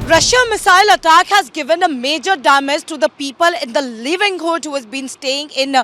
Russian missile attack has given a major damage to the people in the livelihood who has been staying in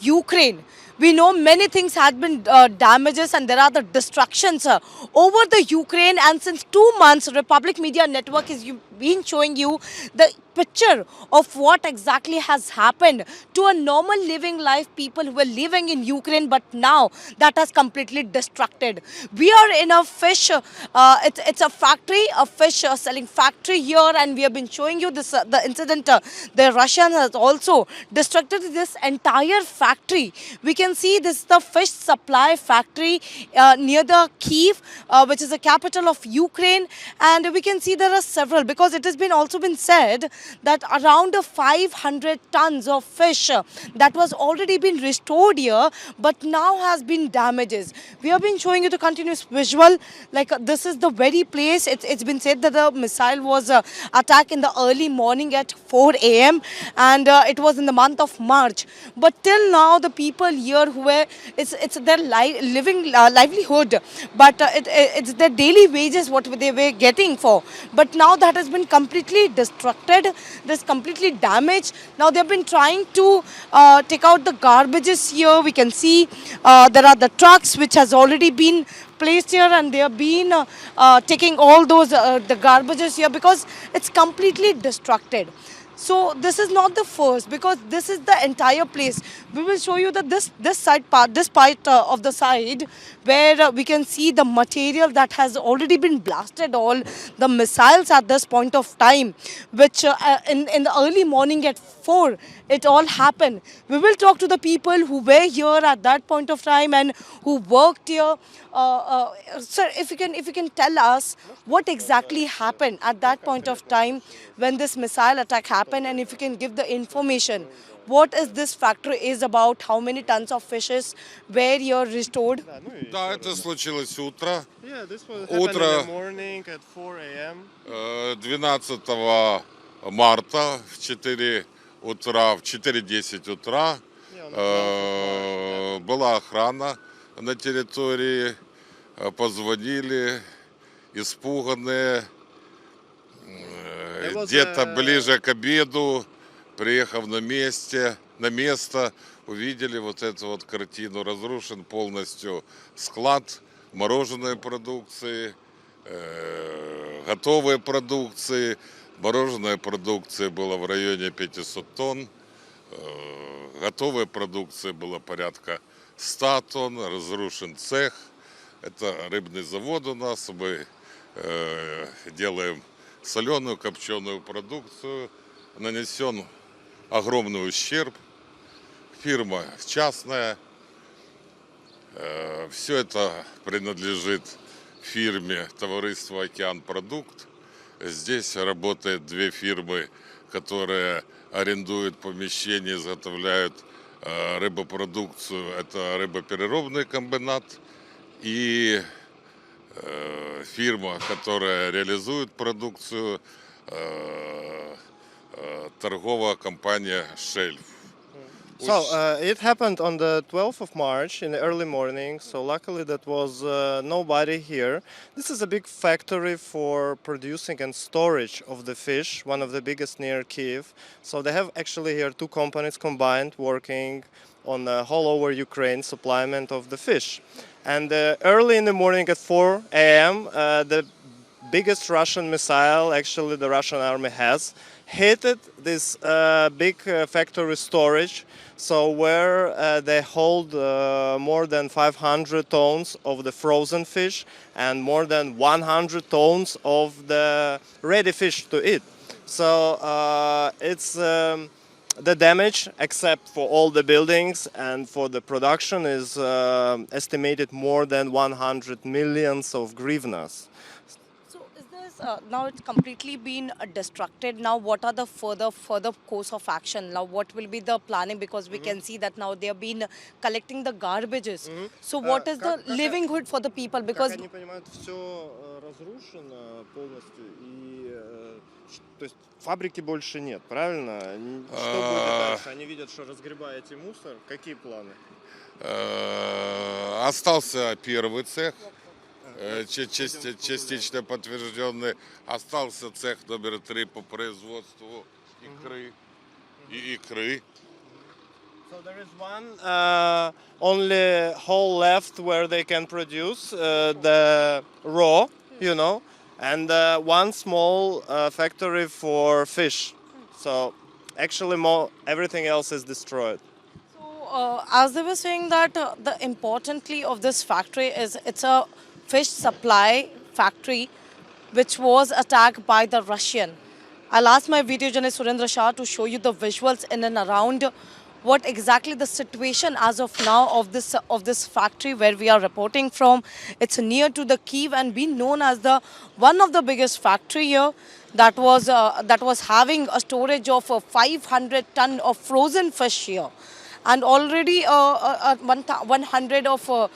Ukraine. We know many things had been damages and there are the destructions over the Ukraine, and since 2 months Republic Media Network is been showing you the picture of what exactly has happened to a normal living life people who were living in Ukraine, but now that has completely destructed. We are in a fish, it's a factory, a fish selling factory here, and we have been showing you this the incident. The Russian has also destructed this entire factory. We can see this is the fish supply factory near the Kyiv, which is the capital of Ukraine, and we can see there are several, because it has been also been said that around 500 tons of fish that was already been restored here, but now has been damages. We have been showing you the continuous visual, like this is the very place. It's been said that the missile was attacked in the early morning at 4 a.m. and it was in the month of March. But till now, the people here who were, it's their living livelihood, but it's their daily wages what they were getting for. But now that has been completely destructed. This completely damaged. Now they've been trying to take out the garbages here. We can see there are the trucks which has already been placed here, and they have been taking all those the garbages here because it's completely destructed. So this is not the first, because this is the entire place. We will show you that this side part, this part of the side where we can see the material that has already been blasted, all the missiles at this point of time, which in the early morning at 4 it all happened. We will talk to the people who were here at that point of time and who worked here. Sir, if you can tell us what exactly happened at that point of time when this missile attack happened, and if you can give the information, what is this factory is about, how many tons of fishes were here restored? Да, это случилось утро. Yeah, this was Утро. happened in the morning at 4 a.m. 12 марта в 4 утра, в 4:10 утра Yeah, on the 12th of March. была охрана на территории, позвонили, испуганные, There was где-то a- ближе к обеду, приехав на место, увидели вот эту вот картину. Разрушен полностью склад мороженой продукции, готовой продукции. Мороженая продукция была в районе 500 тонн, готовой продукции было порядка 100 тонн, разрушен цех. Это рыбный завод у нас, мы делаем соленую, копченую продукцию. Нанесен огромный ущерб. Фирма частная. Все это принадлежит фирме товариства «Океан Продукт». Здесь работают две фирмы, которые арендуют помещение, изготовляют рыбопродукцию. Это рыбопереробный комбинат и фирма, которая реализует продукцию, торговая компания «Шельф». So it happened on the 12th of March in the early morning. So luckily that was nobody here. This is a big factory for producing and storage of the fish, one of the biggest near Kyiv. So they have actually here two companies combined working on the whole over Ukraine supplyment of the fish. And early in the morning at 4 a.m. The biggest Russian missile actually the Russian army has hit this big factory storage, so where they hold more than 500 tons of the frozen fish and more than 100 tons of the ready fish to eat. So it's the damage, except for all the buildings and for the production, is estimated more than 100 millions of grivnas. So is this now it's completely been destructed? Now what are the further course of action? Now what will be the planning? Because we can see that now they have been collecting the garbages. So what is the livelihood for the people? Because Как они понимают, все разрушено полностью, и то есть фабрики больше нет, правильно? Что будет дальше? Они видят, что разгребаете мусор. Какие планы? Остался первый цех, частично подтвержденный. Остался цех номер 3 по производству икры. So there is one only hall left where they can produce the raw, and one small factory for fish. So actually, everything else is destroyed. So, as they were saying that the importantly of this factory is it's a fish supply factory which was attacked by the Russian. I'll ask my video journalist Surendra Shah to show you the visuals in and around what exactly the situation as of now of this factory where we are reporting from. It's near to the Kyiv and been known as the one of the biggest factory here that was having a storage of 500 ton of frozen fish here, and already 100 of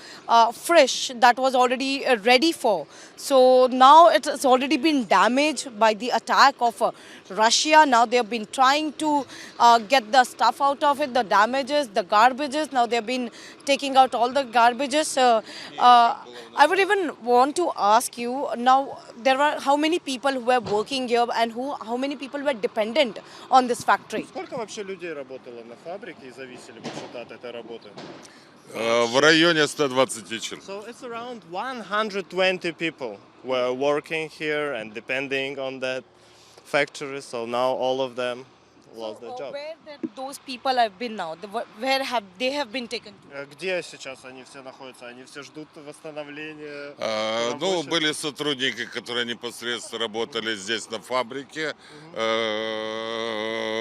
fish that was already ready for. So now it has already been damaged by the attack of Russia. Now they have been trying to get the stuff out of it, the damages, the garbages. Now they have been taking out all the garbages. I would even want to ask you now, there are how many people who were working here and how many people were dependent on this factory? Сколько вообще людей работало на фабрике и зависели вообще от этой работы? В районе 120 человек. So it's around 120 people were working here and depending on that factory. So now all of them lost their job. Where those people have been now? Where have they been taken to? Где сейчас они все находятся? Они все ждут восстановления? Ну, рабочих? были сотрудники, которые непосредственно работали здесь на фабрике,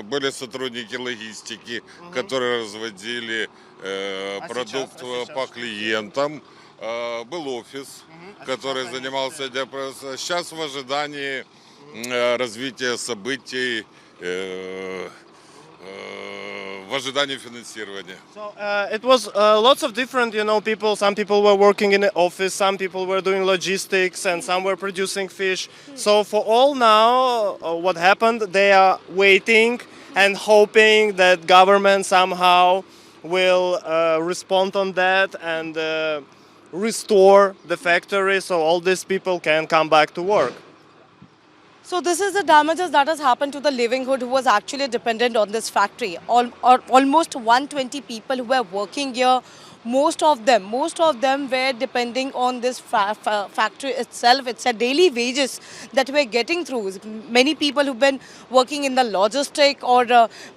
были сотрудники логистики, которые разводили продукт сейчас по что? клиентам, был офис, который сейчас они занимался сейчас в ожидании развития событий, в ожидании финансирования. So it was lots of different, people. Some people were working in the office, some people were doing logistics, and some were producing fish. So for all now, what happened? They are waiting and hoping that government somehow will respond on that and restore the factory, so all these people can come back to work. So this is the damages that has happened to the livelihood who was actually dependent on this factory. Almost 120 people who were working here. Most of them were depending on this factory itself. It's a daily wages that we're getting through. Many people who've been working in the logistic or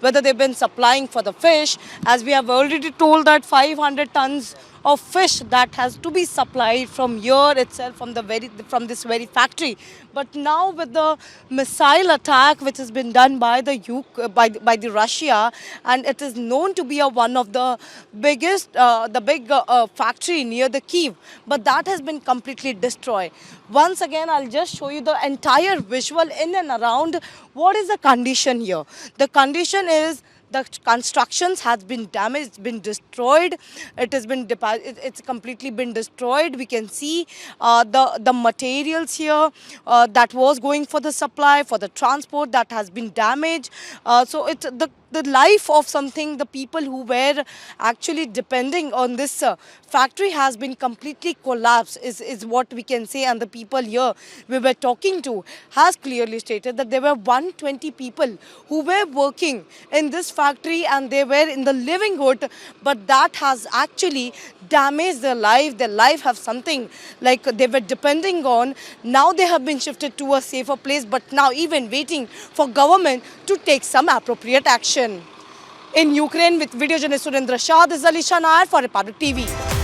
whether they've been supplying for the fish. As we have already told that 500 tons of fish that has to be supplied from here itself, from this very factory. But now with the missile attack which has been done by the Russia, and it is known to be one of the biggest, big factory near the Kyiv, but that has been completely destroyed. Once again, I'll just show you the entire visual in and around. What is the condition here? The condition is the constructions has been damaged, been destroyed. It's completely been destroyed. We can see the materials here that was going for the supply, for the transport, that has been damaged. So it's the life of something, the people who were actually depending on this factory has been completely collapsed, is what we can say. And the people here we were talking to has clearly stated that there were 120 people who were working in this factory and they were in the livelihood, but that has actually damaged their life. Their life have something like they were depending on. Now they have been shifted to a safer place, but now even waiting for government to take some appropriate action. In Ukraine, with video journalist Surendra Shah, this is Alisha Nair for Republic TV.